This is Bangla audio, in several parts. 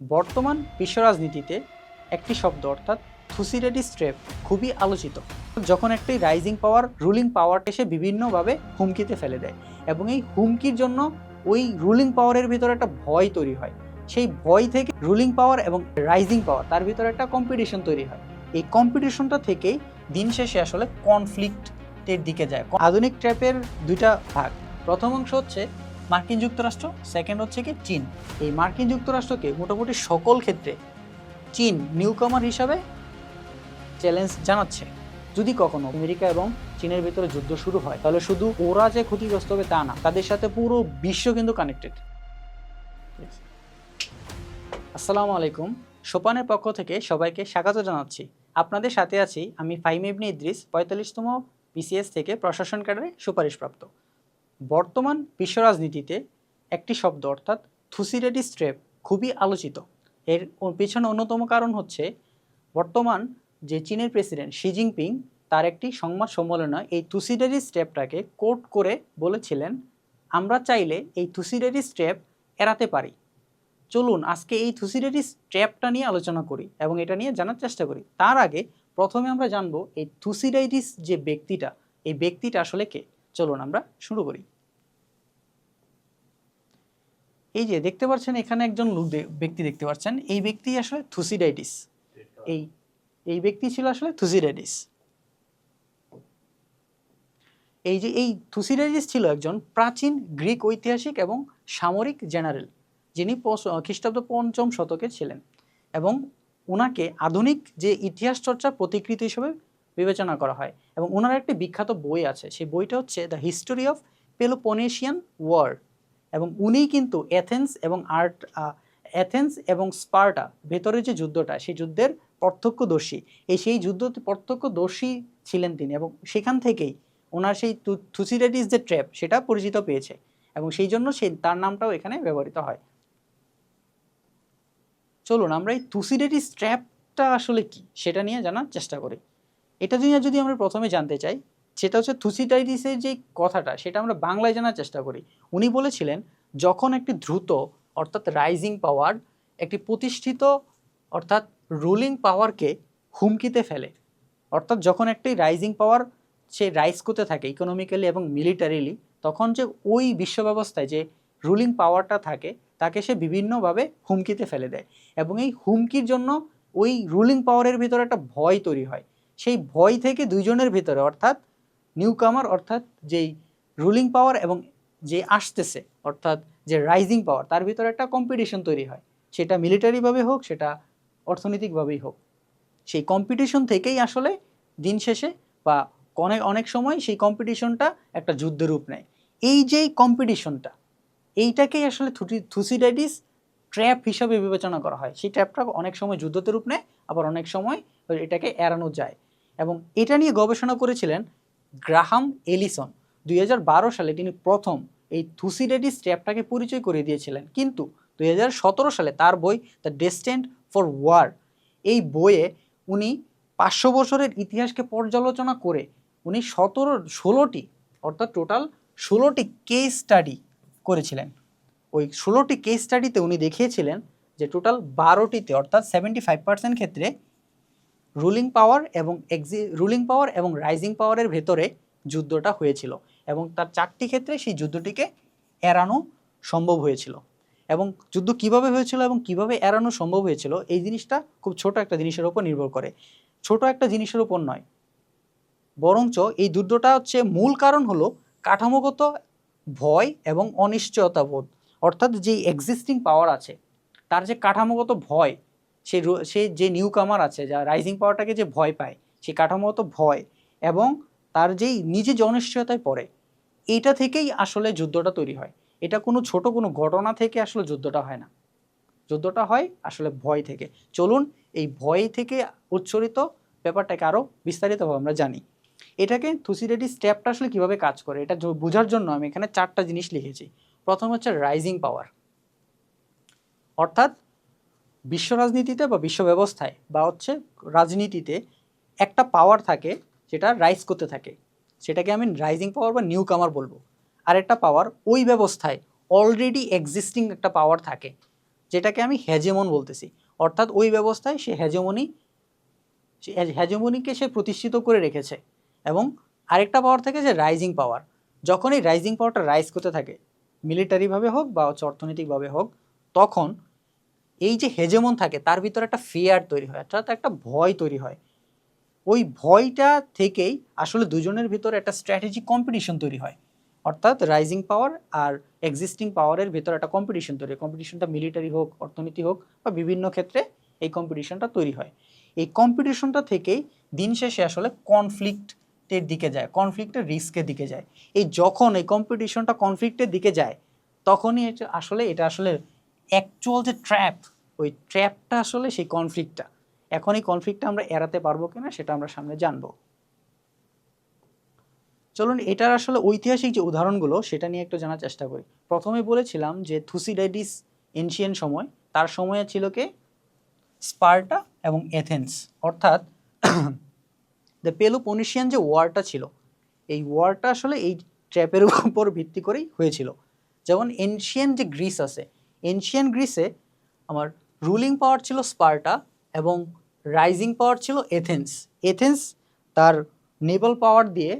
বর্তমান বিশ্ব রাজনীতিতে একটি শব্দ অর্থাৎ থুসিডিডিস ট্র্যাপ খুবই আলোচিত। যখন একটি রাইজিং পাওয়ার রুলিং পাওয়ার এসে বিভিন্নভাবে হুমকিতে ফেলে দেয় এবং এই হুমকির জন্য ওই রুলিং পাওয়ারের ভিতরে একটা ভয় তৈরি হয়। সেই ভয় থেকে রুলিং পাওয়ার এবং রাইজিং পাওয়ার তার ভিতরে একটা কম্পিটিশন তৈরি হয়। এই কম্পিটিশনটা থেকেই দিন শেষে আসলে কনফ্লিক্টের দিকে যায়। আধুনিক ট্র্যাপের দুইটা ভাগ। প্রথম অংশ হচ্ছে মার্কিন যুক্তরাষ্ট্র, সেকেন্ড হচ্ছে কি চীন। এই মার্কিন যুক্তরাষ্ট্রকে মোটামুটি সকল ক্ষেত্রে চীন নিউকামার হিসাবে চ্যালেঞ্জ জানাচ্ছে। যদি কখনো আমেরিকা এবং চীনের ভিতরে যুদ্ধ শুরু হয় তাহলে শুধু ওরা যে ক্ষতিগ্রস্ত হবে তা না, তাদের সাথে পুরো বিশ্ব কিন্তু কানেক্টেড। আসসালামু আলাইকুম, সোপানের পক্ষ থেকে সবাইকে স্বাগত জানাচ্ছি। আপনাদের সাথে আছি আমি ফাহিম ইবনে ইদ্রিস, 45তম বিসিএস থেকে প্রশাসন ক্যাডারে সুপারিশপ্রাপ্ত। বর্তমান বিশ্ব রাজনীতিতে একটি শব্দ অর্থাৎ থুসিডিডিস ট্র্যাপ খুবই আলোচিত। এর পেছনে অন্যতম কারণ হচ্ছে বর্তমান যে চীনের প্রেসিডেন্ট শি জিনপিং তার একটি সংবাদ সম্মেলনে এই থুসিডিডিস ট্র্যাপটাকে কোট করে বলেছিলেন, আমরা চাইলে এই থুসিডিডিস ট্র্যাপ এড়াতে পারি। চলুন আজকে এই থুসিডিডিস ট্র্যাপটা নিয়ে আলোচনা করি এবং এটা নিয়ে জানার চেষ্টা করি। তার আগে প্রথমে আমরা জানবো এই থুসিডিডিস যে ব্যক্তিটা, এই ব্যক্তিটা আসলে কে। চলুন আমরা শুরু করি। এই যে দেখতে পাচ্ছেন এখানে একজন ব্যক্তি দেখতে পাচ্ছেন, এই ব্যক্তি আসলে থুসিডিডিস। এই ব্যক্তি ছিল আসলে থুসিডিডিস। এই থুসিডিডিস ছিল একজন প্রাচীন গ্রিক ঐতিহাসিক এবং সামরিক জেনারেল, যিনি খ্রিস্টাব্দ 5ম শতকে ছিলেন এবং ওনাকে আধুনিক যে ইতিহাস চর্চার প্রতিকৃতি হিসেবে বিবেচনা করা হয়। এবং ওনার একটি বিখ্যাত বই আছে, সেই বইটা হচ্ছে the history of Peloponnesian war. এবং উনি কিন্তু অ্যাথেন্স এবং স্পার্টা ভেতরে যে যুদ্ধটা, সেই যুদ্ধের প্রত্যক্ষদর্শী, সেই যুদ্ধ প্রত্যক্ষদর্শী ছিলেন তিনি। এবং সেখান থেকেই ওনার সেই থুসিডিডিস যে ট্র্যাপ সেটা পরিচিত পেয়েছে এবং সেই জন্য তার নামটাও এখানে ব্যবহৃত হয়। চলুন আমরা এই থুসিডিডিস ট্র্যাপটা আসলে কি সেটা নিয়ে জানার চেষ্টা করি। এটা নিয়ে যদি আমরা প্রথমে জানতে চাই, সেটা হচ্ছে থুসিডিডিসের যে কথাটা সেটা আমরা বাংলায় জানার চেষ্টা করি। উনি বলেছিলেন, যখন একটি দ্রুত অর্থাৎ রাইজিং পাওয়ার একটি প্রতিষ্ঠিত অর্থাৎ রুলিং পাওয়ারকে হুমকিতে ফেলে, অর্থাৎ যখন একটি রাইজিং পাওয়ার সে রাইজ করতে থাকে ইকোনমিক্যালি এবং মিলিটারিলি, তখন যে ওই বিশ্ব ব্যবস্থায় যে রুলিং পাওয়ারটা থাকে তাকে সে বিভিন্নভাবে হুমকিতে ফেলে দেয় এবং এই হুমকির জন্য ওই রুলিং পাওয়ারের ভিতরে একটা ভয় তৈরি হয়। সেই ভয় থেকে দুইজনের ভিতরে অর্থাৎ নিউকামার অর্থাৎ যেই রুলিং পাওয়ার এবং যে আসতেছে অর্থাৎ যে রাইজিং পাওয়ার, তার ভিতরে একটা কম্পিটিশন তৈরি হয়। সেটা মিলিটারিভাবে হোক, সেটা অর্থনৈতিকভাবেই হোক। সেই কম্পিটিশন থেকেই আসলে দিন শেষে বা অনেক সময় সেই কম্পিটিশনটা একটা যুদ্ধের রূপ নেয়। এই যে কম্পিটিশনটা, এইটাকেই আসলে থুসিডিডিস ট্র্যাপ হিসাবে বিবেচনা করা হয়। সেই ট্র্যাপটা অনেক সময় যুদ্ধতে রূপ নেয়, আবার অনেক সময় এটাকে এড়ানো যায়। এবং এটা নিয়ে গবেষণা করেছিলেন গ্রাহাম এলিসন। 2012 সালে তিনি প্রথম এই থুসিডিডিস ট্র্যাপটাকে পরিচয় করে দিয়েছিলেন। কিন্তু 2017 সালে তার বই দ্য ডেস্টিন্ড ফর ওয়ার, এই বইয়ে উনি 500 বছরের ইতিহাসকে পর্যালোচনা করে উনি 16টি অর্থাৎ টোটাল 16টি কেস স্টাডি করেছিলেন। ওই 16টি কেস স্টাডিতে উনি দেখিয়েছিলেন যে টোটাল 12টিতে অর্থাৎ 75% ক্ষেত্রে রুলিং পাওয়ার এবং রাইজিং পাওয়ারের ভেতরে যুদ্ধটা হয়েছিল এবং তার 4টি ক্ষেত্রে সেই যুদ্ধটিকে এড়ানো সম্ভব হয়েছিল। এবং যুদ্ধ কিভাবে হয়েছিল এবং কিভাবে এড়ানো সম্ভব হয়েছিল, এই জিনিসটা খুব ছোট একটা জিনিসের উপর নির্ভর করে। ছোট একটা জিনিসের উপর নয়, বরঞ্চ এই যুদ্ধটা হচ্ছে মূল কারণ হলো কাঠামোগত ভয় এবং অনিশ্চয়তা বোধ। অর্থাৎ যে এক্সিস্টিং পাওয়ার আছে তার যে কাঠামোগত ভয়, সে যে নিউ কামার আছে যা রাইজিং পাওয়ারটাকে যে ভয় পায়, সেই কাঠামোগত ভয় এবং তার যেই নিজে যে অনিশ্চয়তায় পড়ে, এইটা থেকেই আসলে যুদ্ধটা তৈরি হয়। এটা কোনো ছোট কোনো ঘটনা থেকে আসলে যুদ্ধটা হয় না, যুদ্ধটা হয় আসলে ভয় থেকে। চলুন এই ভয় থেকে উচ্চারিত ব্যাপারটাকে আরও বিস্তারিতভাবে আমরা জানি। এটাকে থুসিডিডিস ট্র্যাপটা আসলে কীভাবে কাজ করে এটা বোঝার জন্য আমি এখানে 4টা জিনিস লিখেছি। প্রথম হচ্ছে রাইজিং পাওয়ার, অর্থাৎ বিশ্ব রাজনীতিতে বা বিশ্ব ব্যবস্থায় বা হচ্ছে রাজনীতিতে একটা পাওয়ার থাকে যেটা রাইজ করতে থাকে, সেটাকে আমি রাইজিং পাওয়ার বা নিউ কামার বলবো। আর একটা পাওয়ার ওই ব্যবস্থায় অলরেডি এক্সিস্টিং একটা পাওয়ার থাকে, যেটাকে আমি হেজেমন বলতেছি, অর্থাৎ ওই ব্যবস্থায় সে হেজেমনিকে সে প্রতিষ্ঠিত করে রেখেছে। এবং আরেকটা পাওয়ার থাকে যে রাইজিং পাওয়ার। যখন এই রাইজিং পাওয়ারটা রাইজ করতে থাকে, মিলিটারিভাবে হোক বা অর্থনৈতিকভাবে হোক, তখন এই যে হেজেমন থাকে তার ভিতরে একটা ফিয়ার তৈরি হয়, অর্থাৎ একটা ভয় তৈরি হয়। ওই ভয়টা থেকেই আসলে দুজনের ভিতরে একটা স্ট্র্যাটেজিক কম্পিটিশন তৈরি হয়, অর্থাৎ রাইজিং পাওয়ার আর এক্সিস্টিং পাওয়ারের ভিতরে একটা কম্পিটিশন তৈরি হয়। কম্পিটিশনটা মিলিটারি হোক, অর্থনীতি হোক, বা বিভিন্ন ক্ষেত্রে এই কম্পিটিশনটা তৈরি হয়। এই কম্পিটিশনটা থেকেই দিন শেষে আসলে কনফ্লিক্টের দিকে যায়, কনফ্লিক্টের রিস্কের দিকে যায়। যখন এই কম্পিটিশনটা কনফ্লিক্টের দিকে যায়, তখনই এটা আসলে অ্যাকচুয়াল যে ট্র্যাপ, ওই ট্র্যাপটা আসলে সেই কনফ্লিক্টটা। এখন এই কনফ্লিক্টটা আমরা এড়াতে পারবো কিনা সেটা আমরা সামনে জানবো। চলুন এটার আসলে ঐতিহাসিক যে উদাহরণগুলো সেটা নিয়ে একটু জানার চেষ্টা করি। প্রথমে বলেছিলাম যে থুসিডাইডিস এনশিয়েন্ট সময়, তার সময়ে ছিল কে? স্পার্টা এবং এথেন্স, অর্থাৎ দ্য পেলোপনেশিয়ান যে ওয়ারটা ছিল, এই ওয়ারটা আসলে এই ট্র্যাপের উপর ভিত্তি করেই হয়েছিল। যেমন এনশিয়েন্ট যে গ্রিস আছে, এনশিয়েন্ট গ্রিসে আমার রুলিং পাওয়ার ছিল স্পার্টা এবং রাইজিং পাওয়ার ছিল এথেন্স। এথেন্স তার নেভাল পাওয়ার দিয়ে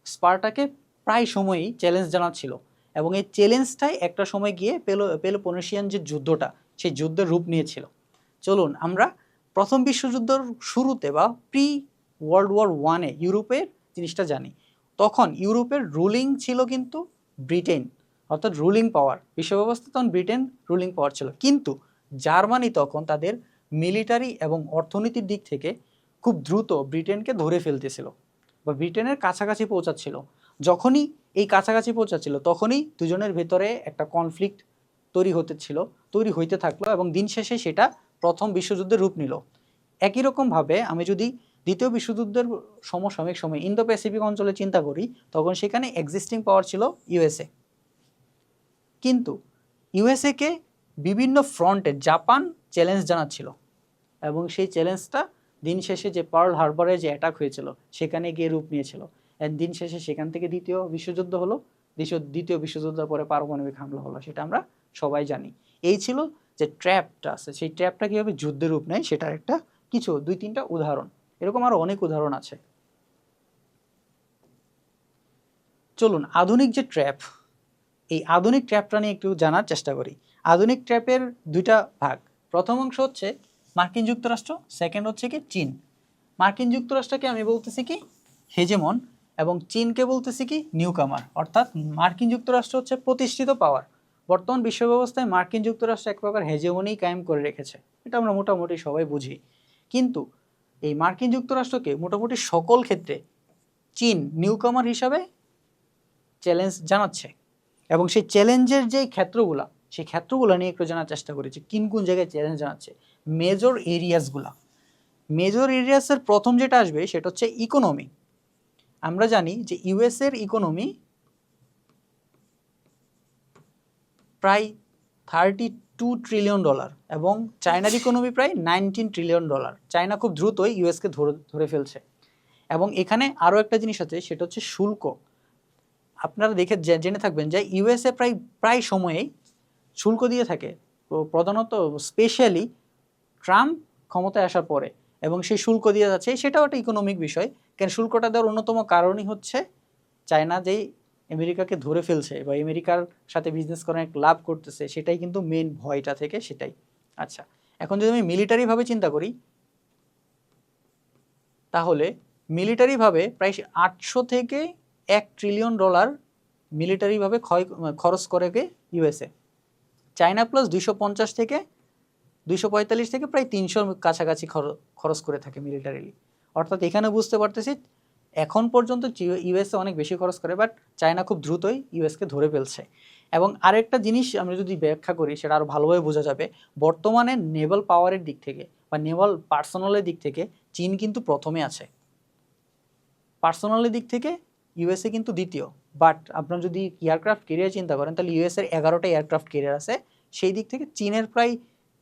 স্পার্টাকে প্রায় সময়ই চ্যালেঞ্জ জানাচ্ছিল, এবং এই চ্যালেঞ্জটাই একটা সময় গিয়ে পেলোপনেশিয়ান যে যুদ্ধটা, সেই যুদ্ধের রূপ নিয়েছিল। চলুন আমরা প্রথম বিশ্বযুদ্ধের শুরুতে বা প্রি ওয়ার্ল্ড ওয়ার 1-এ ইউরোপের জিনিসটা জানি। তখন ইউরোপের রুলিং ছিল কিন্তু ব্রিটেন, অর্থাৎ রুলিং পাওয়ার, বিশ্ব ব্যবস্থা তখন ব্রিটেন রুলিং পাওয়ার ছিল। কিন্তু জার্মানি তখন তাদের মিলিটারি এবং অর্থনীতির দিক থেকে খুব দ্রুত ব্রিটেনকে ধরে ফেলতেছিল বা ব্রিটেনের কাছাকাছি পৌঁছাচ্ছিল। যখনই এই কাছাকাছি পৌঁছাচ্ছিল, তখনই দুজনের ভেতরে একটা কনফ্লিক্ট তৈরি হইতে থাকলো, এবং দিন শেষে সেটা প্রথম বিশ্বযুদ্ধের রূপ নিল। একই রকমভাবে আমি যদি দ্বিতীয় বিশ্বযুদ্ধের সমসাময়িক সময় ইন্দো প্যাসিফিক অঞ্চলে চিন্তা করি, তখন সেখানে এক্সিস্টিং পাওয়ার ছিল ইউএসএ। কিন্তু ইউএসএকে বিভিন্ন ফ্রন্টে জাপান চ্যালেঞ্জ জানাচ্ছিল, এবং সেই চ্যালেঞ্জটা দিন শেষে যে পার্ল হারবারে যে অ্যাটাক হয়েছিল সেখানে গিয়ে রূপ নিয়েছিল। দিন শেষে সেখান থেকে দ্বিতীয় বিশ্বযুদ্ধ হলো। দ্বিতীয় বিশ্বযুদ্ধের পরে পারমাণবিক হামলা হলো, সেটা আমরা সবাই জানি। এই ছিল যে ট্র্যাপটা আছে, সেই ট্র্যাপটা কীভাবে যুদ্ধের রূপ নেয় সেটার একটা কিছু 2-3টা উদাহরণ, এরকম আরও অনেক উদাহরণ আছে। চলুন আধুনিক যে ট্র্যাপ, এই আধুনিক ট্র্যাপটা নিয়ে একটু জানার চেষ্টা করি। আধুনিক ট্র্যাপের 2টা ভাগ। প্রথম অংশ হচ্ছে মার্কিন যুক্তরাষ্ট্র, সেকেন্ড হচ্ছে কি চীন। মার্কিন যুক্তরাষ্ট্রকে আমি বলতেছি কি হেজেমন, এবং চীনকে বলতেছি কি নিউকামার, অর্থাৎ মার্কিন যুক্তরাষ্ট্র হচ্ছে প্রতিষ্ঠিত পাওয়ার। বর্তমান বিশ্ব ব্যবস্থায় মার্কিন যুক্তরাষ্ট্র এক প্রকার হেজেমনি কায়েম করে রেখেছে, এটা আমরা মোটামুটি সবাই বুঝি। কিন্তু এই মার্কিন যুক্তরাষ্ট্রকে মোটামুটি সকল ক্ষেত্রে চীন নিউকামার হিসাবে চ্যালেঞ্জ জানাচ্ছে, এবং সেই চ্যালেঞ্জের যে ক্ষেত্রগুলা, সেই ক্ষেত্রগুলো নিয়ে একটু জানার চেষ্টা করেছি। কোন জায়গায় চ্যালেঞ্জ জানাচ্ছে, মেজর এরিয়াসগুলা। মেজর এরিয়াসের প্রথম যেটা আসবে সেটা হচ্ছে ইকোনমি। আমরা জানি যে ইউএসের ইকোনমি প্রায় $32 ট্রিলিয়ন, এবং চায়নার ইকোনমি প্রায় $19 ট্রিলিয়ন। চায়না খুব দ্রুতই ইউএসকে ধরে ফেলছে। এবং এখানে আরও একটা জিনিস আছে, সেটা হচ্ছে শুল্ক। আপনারা জেনে থাকবেন যে ইউএসএ প্রায় সময়েই শুল্ক দিয়ে থাকে, প্রধানত স্পেশালি ট্রাম্প ক্ষমতায় আসার পরে, এবং সেই শুল্ক দিয়ে যাচ্ছে। সেটাও একটা ইকোনমিক বিষয়, কারণ শুল্কটা দেওয়ার অন্যতম কারণই হচ্ছে চায়না যেই আমেরিকাকে ধরে ফেলছে বা আমেরিকার সাথে বিজনেস করে অনেক লাভ করতেছে, সেটাই কিন্তু মেন ভয়টা থেকে সেটাই। আচ্ছা, এখন যদি আমি মিলিটারিভাবে চিন্তা করি, তাহলে মিলিটারিভাবে প্রায় 800 থেকে $1 ট্রিলিয়ন মিলিটারিভাবে খরচ করে ইউএসএ। চায়না প্লাস 250 থেকে 245 থেকে প্রায় 300 কাছাকাছি খরচ করে থাকে মিলিটারিলি। অর্থাৎ এখানে বুঝতে পারতেছি এখন পর্যন্ত ইউএসএ অনেক বেশি খরচ করে, বাট চায়না খুব দ্রুতই ইউএসকে ধরে ফেলছে। এবং আরেকটা জিনিস আমরা যদি ব্যাখ্যা করি, সেটা আরও ভালোভাবে বোঝা যাবে। বর্তমানে নেভাল পাওয়ারের দিক থেকে বা নেভাল পার্সোনালের দিক থেকে চীন কিন্তু প্রথমে আছে। পার্সোনালের দিক থেকে ইউএসএ কিন্তু দ্বিতীয়। বাট আপনারা যদি এয়ারক্রাফট ক্যারিয়ার চিন্তা করেন, তাহলে ইউএসএর 11টা এয়ারক্রাফট ক্যারিয়ার আছে। সেই দিক থেকে চীনের প্রায়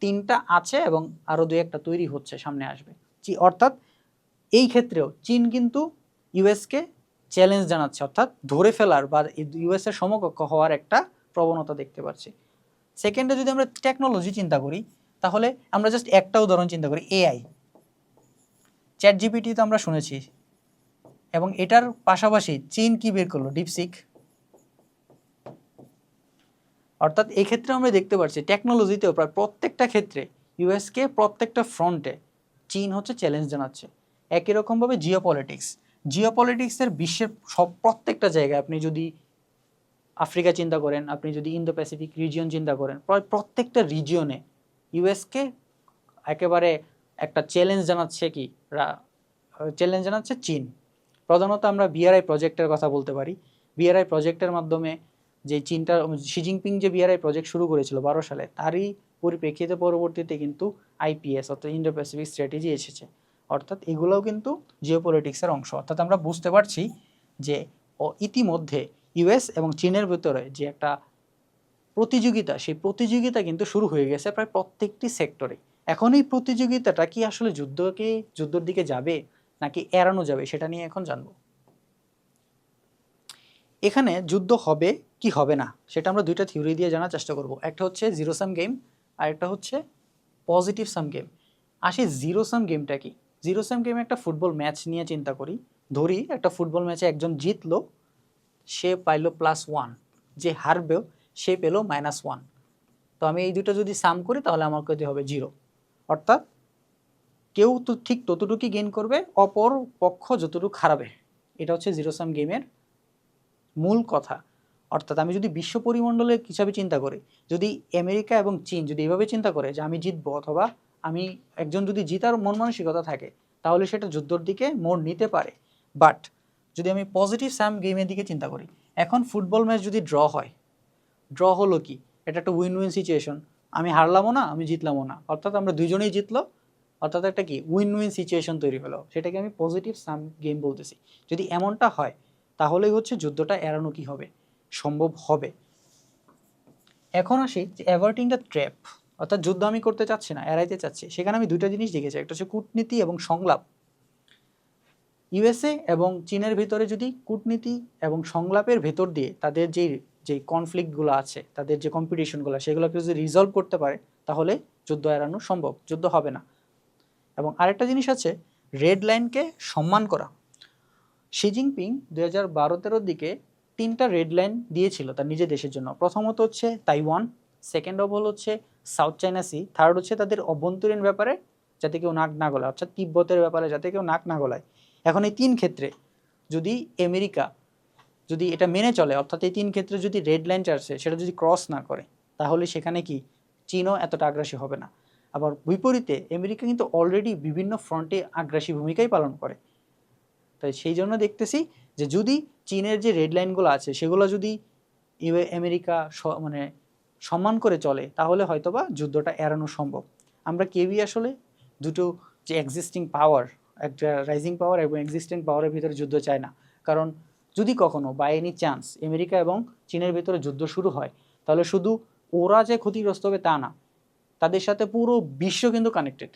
3টা আছে, এবং আরও 2-1টা তৈরি হচ্ছে, সামনে আসবে। অর্থাৎ এই ক্ষেত্রেও চীন কিন্তু ইউএসকে চ্যালেঞ্জ জানাচ্ছে, অর্থাৎ ধরে ফেলার বা ইউএসের সমকক্ষ হওয়ার একটা প্রবণতা দেখতে পাচ্ছি। সেকেন্ডে যদি আমরা টেকনোলজি চিন্তা করি, তাহলে আমরা জাস্ট একটা উদাহরণ চিন্তা করি, এআই। চ্যাট জিপিটি তো আমরা শুনেছি, এবং এটার পাশাপাশি চীন কি বের করলো? ডিপসিক। অর্থাৎ এই ক্ষেত্রে আমরা দেখতে পাচ্ছি টেকনোলজিতেও প্রায় প্রত্যেকটা ক্ষেত্রে ইউএসকে প্রত্যেকটা ফ্রন্টে চীন হচ্ছে চ্যালেঞ্জ জানাচ্ছে। একই রকমভাবে জিওপলিটিক্সের বিশ্বের প্রত্যেকটা জায়গায়, আপনি যদি আফ্রিকা চিন্তা করেন, আপনি যদি ইন্দো প্যাসিফিক রিজিয়ন চিন্তা করেন, প্রায় প্রত্যেকটা রিজিয়নে ইউএসকে একেবারে একটা চ্যালেঞ্জ জানাচ্ছে চীন। প্রধানত আমরা বিআরআই প্রজেক্টের কথা বলতে পারি। বিআরআই প্রজেক্টের মাধ্যমে যে চীনটা, শি জিনপিং যে বিআরআই প্রজেক্ট শুরু করেছিল 12 সালে, তারই পরিপ্রেক্ষিতে পরবর্তীতে কিন্তু আইপিএস অর্থাৎ ইন্দো প্যাসিফিক স্ট্র্যাটেজি এসেছে। অর্থাৎ এগুলোও কিন্তু জিওপলিটিক্সের অংশ। অর্থাৎ আমরা বুঝতে পারছি যে ইতিমধ্যে ইউএস এবং চীনের ভিতরে যে একটা প্রতিযোগিতা, সেই প্রতিযোগিতা কিন্তু শুরু হয়ে গেছে প্রায় প্রত্যেকটি সেক্টরে। এখন এই প্রতিযোগিতাটা কি আসলে যুদ্ধের দিকে যাবে নাকি এড়ানো যাবে, সেটা নিয়ে এখন জানবো। এখানে যুদ্ধ হবে কি হবে না সেটা আমরা দুইটা থিওরি দিয়ে জানার চেষ্টা করব। একটা হচ্ছে জিরো সাম গেম, আর একটা হচ্ছে পজিটিভ সাম গেম। আসে জিরো সাম গেমটা কি? জিরো সাম গেমে একটা ফুটবল ম্যাচ নিয়ে চিন্তা করি। ধরি একটা ফুটবল ম্যাচে একজন জিতলো, সে পাইল +1, যে হারবেও সে পেল -1। তো আমি এই দুটো যদি সাম করি তাহলে আমার কাছে হবে 0। অর্থাৎ কেউ তো ঠিক ততটুকুই গেইন করবে, অপর পক্ষ যতটুকু হারাবে। এটা হচ্ছে জিরো সাম গেমের মূল কথা। অর্থাৎ আমি যদি বিশ্ব পরিমণ্ডলে হিসাবে চিন্তা করি, যদি আমেরিকা এবং চীন যদি এভাবে চিন্তা করে যে আমি জিতবো, অথবা আমি একজন যদি জিতার মন মানসিকতা থাকে, তাহলে সেটা যুদ্ধর দিকে মোড় নিতে পারে। বাট যদি আমি পজিটিভ সাম গেমের দিকে চিন্তা করি, এখন ফুটবল ম্যাচ যদি ড্র হয়, ড্র হলো কি? এটা একটা উইন উইন সিচুয়েশন। আমি হারলামও না, আমি জিতলামও না, অর্থাৎ আমরা দুজনেই জিতলো। অর্থাৎ একটা কি উইন উইন সিচুয়েশন তৈরি হলো, সেটাকে আমি পজিটিভ সাম গেম বলতেছি। যদি এমনটা হয় তাহলেই হচ্ছে যুদ্ধটা এড়ানো কি হবে, সম্ভব হবে। এখন আসি যে অ্যাভার্টিং দ্য ট্র্যাপ, অর্থাৎ যুদ্ধ আমি করতে চাচ্ছি না, এড়াইতে চাচ্ছি। সেখানে আমি দুইটা জিনিস দেখেছি, একটা হচ্ছে কূটনীতি এবং সংলাপ। ইউএসএ এবং চীনের ভিতরে যদি কূটনীতি এবং সংলাপের ভেতর দিয়ে তাদের যে কনফ্লিক্টগুলো আছে, তাদের যে কম্পিটিশনগুলো, সেগুলোকে যদি রিজলভ করতে পারে, তাহলে যুদ্ধ এড়ানো সম্ভব, যুদ্ধ হবে না। এবং আরেকটা জিনিস আছে, রেড লাইনকে সম্মান করা। শি জিনপিং 2012-13 দিকে 3টা রেড লাইন দিয়েছিল তার নিজের দেশের জন্য। প্রথমত হচ্ছে তাইওয়ান, সেকেন্ড অফ অল হচ্ছে সাউথ চায়না সি, থার্ড হচ্ছে তাদের অভ্যন্তরীণ ব্যাপারে যাতে কেউ নাক না গলায়, অর্থাৎ তিব্বতের ব্যাপারে যাতে কেউ নাক না গলায়। এখন এই 3 ক্ষেত্রে যদি আমেরিকা যদি এটা মেনে চলে, অর্থাৎ এই 3 ক্ষেত্রে যদি রেড লাইন চার্জে সেটা যদি ক্রস না করে, তাহলে সেখানে কি চীনও এতটা আগ্রাসী হবে না। আবার বিপরীতে আমেরিকা কিন্তু অলরেডি বিভিন্ন ফ্রন্টে আগ্রাসী ভূমিকাই পালন করে। তাই সেই জন্য দেখতেছি যে যদি চীনের যে রেড লাইনগুলো আছে সেগুলো যদি আমেরিকা মানে সম্মান করে চলে, তাহলে হয়তোবা যুদ্ধটা এড়ানো সম্ভব। আমরা কেউই আসলে দুটো যে এক্সিস্টিং পাওয়ার, একটা রাইজিং পাওয়ার এবং এক্সিস্টিং পাওয়ারের ভিতরে যুদ্ধ চায় না। কারণ যদি কখনো বাই এনি চান্স আমেরিকা এবং চীনের ভিতরে যুদ্ধ শুরু হয়, তাহলে শুধু ওরা যে ক্ষতিগ্রস্ত হবে তা না, তাদের সাথে পুরো বিশ্ব কিন্তু কানেক্টেড।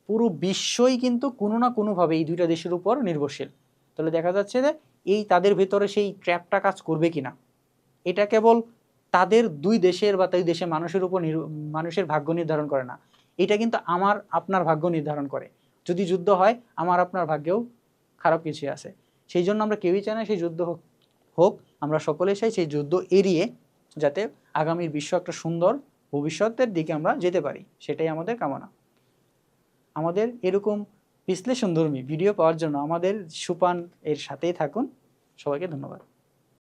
পুরো বিশ্বই কিন্তু কোনো না কোনোভাবে এই দুইটা দেশের উপর নির্ভরশীল। তাহলে দেখা যাচ্ছে যে এই তাদের ভেতরে সেই ট্র্যাপটা কাজ করবে কিনা, এটা কেবল তাদের দুই দেশের বা তাই দেশের মানুষের উপর মানুষের ভাগ্য নির্ধারণ করে না, এটা কিন্তু আমার আপনার ভাগ্য নির্ধারণ করে। যদি যুদ্ধ হয়, আমার আপনার ভাগ্যেও খারাপ কিছু আছে। সেই জন্য আমরা কেউই চাই না সেই যুদ্ধ হোক। আমরা সকলেই চাই সেই যুদ্ধ এড়িয়ে যাতে আগামীর বিশ্ব একটা সুন্দর ভবিষ্যতের দিকে আমরা যেতে পারি, সেটাই আমাদের কামনা। আমাদের এরকম বিশ্লেষণধর্মী ভিডিও পাওয়ার জন্য আমাদের সুপান এর সাথেই থাকুন। সবাইকে ধন্যবাদ।